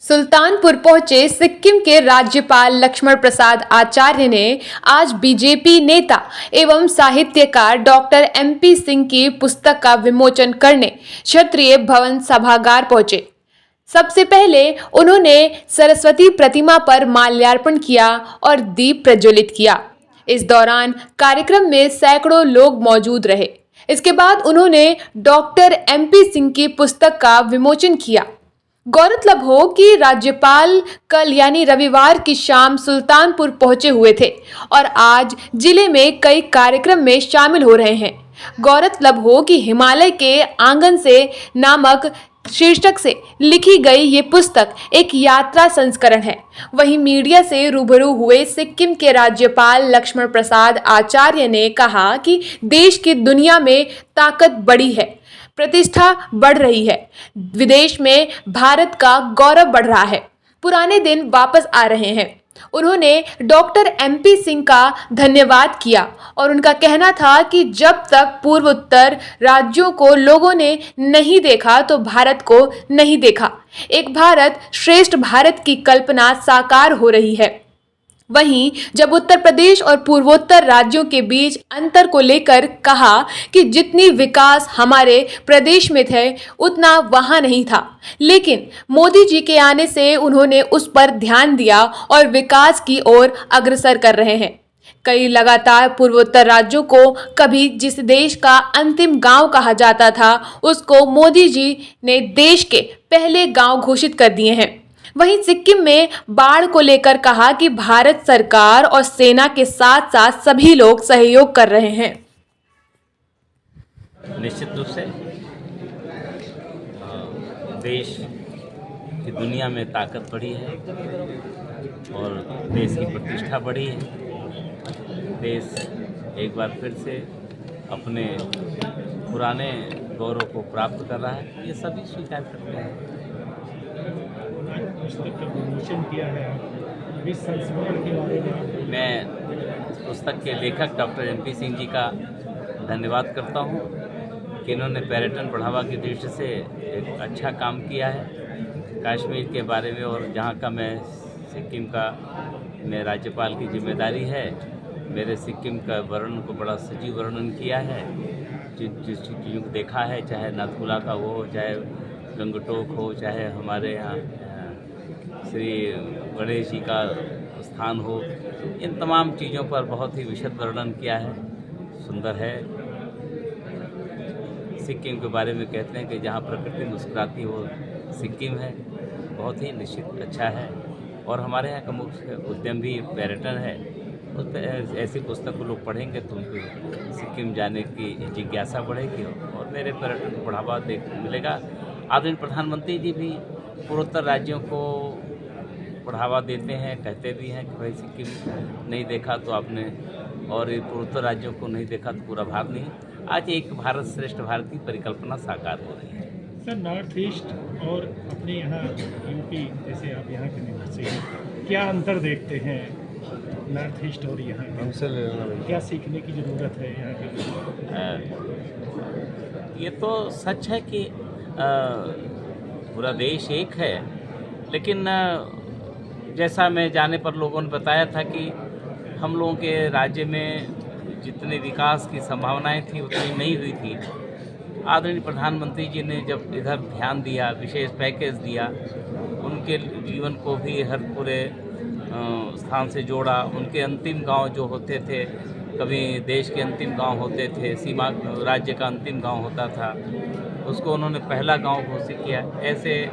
सुल्तानपुर पहुंचे सिक्किम के राज्यपाल लक्ष्मण प्रसाद आचार्य ने आज बीजेपी नेता एवं साहित्यकार डॉक्टर एमपी सिंह की पुस्तक का विमोचन करने क्षत्रिय भवन सभागार पहुंचे। सबसे पहले उन्होंने सरस्वती प्रतिमा पर माल्यार्पण किया और दीप प्रज्वलित किया। इस दौरान कार्यक्रम में सैकड़ों लोग मौजूद रहे। इसके बाद उन्होंने डॉक्टर एमपी सिंह की पुस्तक का विमोचन किया। गौरतलब हो कि राज्यपाल कल यानी रविवार की शाम सुल्तानपुर पहुंचे हुए थे और आज जिले में कई कार्यक्रम में शामिल हो रहे हैं। गौरतलब हो कि हिमालय के आंगन से नामक शीर्षक से लिखी गई ये पुस्तक एक यात्रा संस्करण है। वहीं मीडिया से रूबरू हुए सिक्किम के राज्यपाल लक्ष्मण प्रसाद आचार्य ने कहा कि देश की दुनिया में ताकत बढ़ी है, प्रतिष्ठा बढ़ रही है, विदेश में भारत का गौरव बढ़ रहा है, पुराने दिन वापस आ रहे हैं। उन्होंने डॉक्टर एमपी सिंह का धन्यवाद किया और उनका कहना था कि जब तक पूर्वोत्तर राज्यों को लोगों ने नहीं देखा तो भारत को नहीं देखा। एक भारत श्रेष्ठ भारत की कल्पना साकार हो रही है। वहीं जब उत्तर प्रदेश और पूर्वोत्तर राज्यों के बीच अंतर को लेकर कहा कि जितनी विकास हमारे प्रदेश में थे उतना वहां नहीं था, लेकिन मोदी जी के आने से उन्होंने उस पर ध्यान दिया और विकास की ओर अग्रसर कर रहे हैं। कई लगातार पूर्वोत्तर राज्यों को कभी जिस देश का अंतिम गांव कहा जाता था उसको मोदी जी ने देश के पहले गांव घोषित कर दिए हैं। वहीं सिक्किम में बाढ़ को लेकर कहा कि भारत सरकार और सेना के साथ साथ सभी लोग सहयोग कर रहे हैं। निश्चित रूप से देश की दुनिया में ताकत बढ़ी है और देश की प्रतिष्ठा बढ़ी है। देश एक बार फिर से अपने पुराने गौरव को प्राप्त कर रहा है, ये सभी स्वीकार करते हैं। पुस्तक का विमोचन किया है, इस संस्मरण के बारे में मैं इस पुस्तक के लेखक डॉक्टर एमपी सिंह जी का धन्यवाद करता हूँ कि इन्होंने पर्यटन बढ़ावा की दृष्टि से एक अच्छा काम किया है कश्मीर के बारे में। और जहाँ का मैं सिक्किम का मैं राज्यपाल की जिम्मेदारी है, मेरे सिक्किम का वर्णन को बड़ा सजीव वर्णन किया है। जिस चीज़ों को देखा है, चाहे नाथुला का हो, चाहे गंगटोक हो, चाहे हमारे यहाँ श्री गणेश जी का स्थान हो, इन तमाम चीज़ों पर बहुत ही विशद वर्णन किया है। सुंदर है। सिक्किम के बारे में कहते हैं कि जहाँ प्रकृति मुस्कुराती हो सिक्किम है, बहुत ही निश्चित अच्छा है। और हमारे यहाँ का मुख्य उद्यम भी पर्यटन है। उस पर ऐसी पुस्तक को लोग पढ़ेंगे तो उनको सिक्किम जाने की जिज्ञासा बढ़ेगी और मेरे पर्यटन को बढ़ावा मिलेगा। आदरणीय प्रधानमंत्री जी भी पूर्वोत्तर राज्यों को बढ़ावा देते हैं, कहते भी हैं कि भाई सिक्किम नहीं देखा तो आपने, और पूर्वोत्तर राज्यों को नहीं देखा तो पूरा भारत नहीं। आज एक भारत श्रेष्ठ भारत की परिकल्पना साकार हो रही है। सर, नॉर्थ ईस्ट और अपने यहाँ यूपी, जैसे आप यहाँ के निवासी हैं, क्या अंतर देखते हैं नॉर्थ ईस्ट और यहाँ के? क्या सीखने की ज़रूरत है यहाँ के? ये तो सच है कि पूरा देश एक है, लेकिन जैसा मैं जाने पर लोगों ने बताया था कि हम लोगों के राज्य में जितने विकास की संभावनाएं थी उतनी नहीं हुई थी। आदरणीय प्रधानमंत्री जी ने जब इधर ध्यान दिया, विशेष पैकेज दिया, उनके जीवन को भी हर पूरे स्थान से जोड़ा। उनके अंतिम गांव जो होते थे, कभी देश के अंतिम गांव होते थे, सीमा राज्य का अंतिम गांव होता था, उसको उन्होंने पहला गांव घोषित किया। ऐसे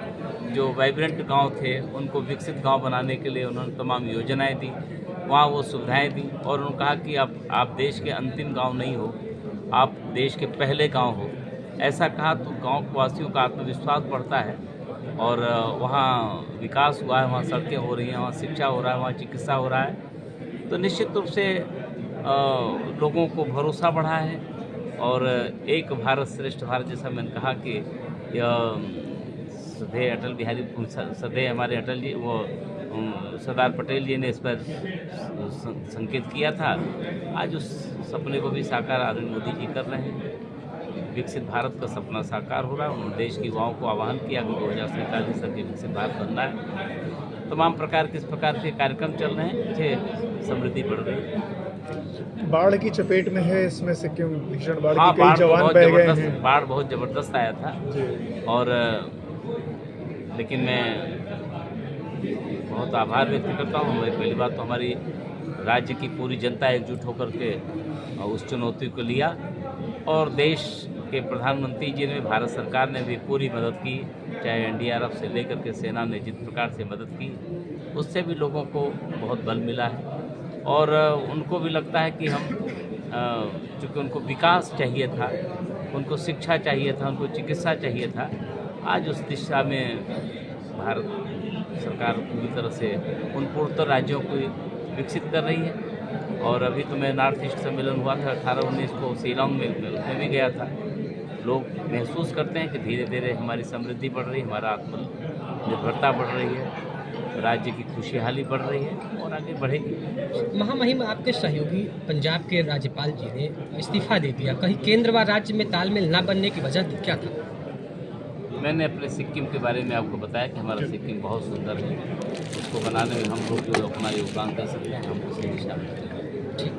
जो वाइब्रेंट गांव थे उनको विकसित गांव बनाने के लिए उन्होंने तमाम योजनाएं दी, वहाँ वो सुविधाएं दी। और उन्होंने कहा कि आप देश के अंतिम गांव नहीं हो, आप देश के पहले गांव हो। ऐसा कहा तो गांव वासियों का आत्मविश्वास बढ़ता है और वहाँ विकास हुआ है, वहाँ सड़कें हो रही हैं, वहाँ शिक्षा हो रहा है, वहाँ चिकित्सा हो रहा है। तो निश्चित रूप से लोगों को भरोसा बढ़ा है। और एक भारत श्रेष्ठ भारत, जैसा मैंने कहा कि सदैव अटल बिहारी, सदैव हमारे अटल जी, वो सरदार पटेल जी ने इस पर संकेत किया था। आज उस सपने को भी साकार आदरणीय मोदी जी कर रहे हैं। विकसित भारत का सपना साकार हो रहा है। उन्होंने देश के युवाओं को आह्वान किया कि 2047 तक विकसित भारत बनना है। तमाम प्रकार के इस प्रकार के कार्यक्रम चल रहे हैं, इससे समृद्धि बढ़ रही है। बाढ़ की चपेट में है इसमें सिक्किम, भीषण बाढ़ हाँ, की कई जवान बह गए हैं। बाढ़ बहुत ज़बरदस्त आया था जी। और लेकिन मैं बहुत आभार व्यक्त करता हूँ। पहली बात तो हमारी राज्य की पूरी जनता एकजुट होकर के उस चुनौती को लिया और देश के प्रधानमंत्री जी ने, भारत सरकार ने भी पूरी मदद की, चाहे एनडीआरएफ से लेकर के सेना ने जिस प्रकार से मदद की, उससे भी लोगों को बहुत बल मिला है और उनको भी लगता है कि हम चूँकि उनको विकास चाहिए था, उनको शिक्षा चाहिए था, उनको चिकित्सा चाहिए था, आज उस दिशा में भारत सरकार पूरी तरह से उन पूर्वोत्तर राज्यों को विकसित कर रही है। और अभी तो मैं नॉर्थ ईस्ट सम्मेलन हुआ था 18-19 को शिलांग में, उसमें भी गया था। लोग महसूस करते हैं कि धीरे धीरे हमारी समृद्धि बढ़ रही है, हमारा आत्मनिर्भरता बढ़ रही है, राज्य की खुशहाली बढ़ रही है और आगे बढ़ेगी। महामहिम आपके सहयोगी पंजाब के राज्यपाल जी ने इस्तीफा दे दिया, कहीं केंद्र व राज्य में तालमेल न बनने की वजह क्या था? मैंने अपने सिक्किम के बारे में आपको बताया कि हमारा सिक्किम बहुत सुंदर है, उसको बनाने में हम लोग जो अपना योगदान दे सकते हैं हम उसी दिशा में। ठीक।